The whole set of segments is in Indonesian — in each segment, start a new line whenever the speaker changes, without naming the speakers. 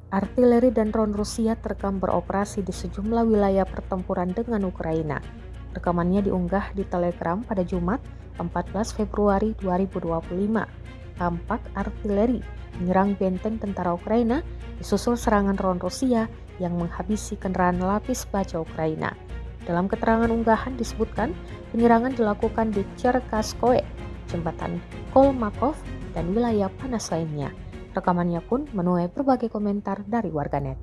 Artileri dan drone Rusia terekam beroperasi di sejumlah wilayah pertempuran dengan Ukraina. Rekamannya diunggah di Telegram pada Jumat, 14 Februari 2025. Tampak artileri menyerang benteng tentara Ukraina disusul serangan drone Rusia yang menghabisi kendaraan lapis baja Ukraina. Dalam keterangan unggahan disebutkan penyerangan dilakukan di Cherkaskoe, jembatan Kolmakov, dan wilayah panas lainnya. Rekamannya pun menuai berbagai komentar dari warganet.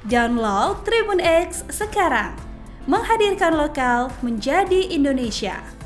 Download Tribun X sekarang, menghadirkan lokal menjadi Indonesia.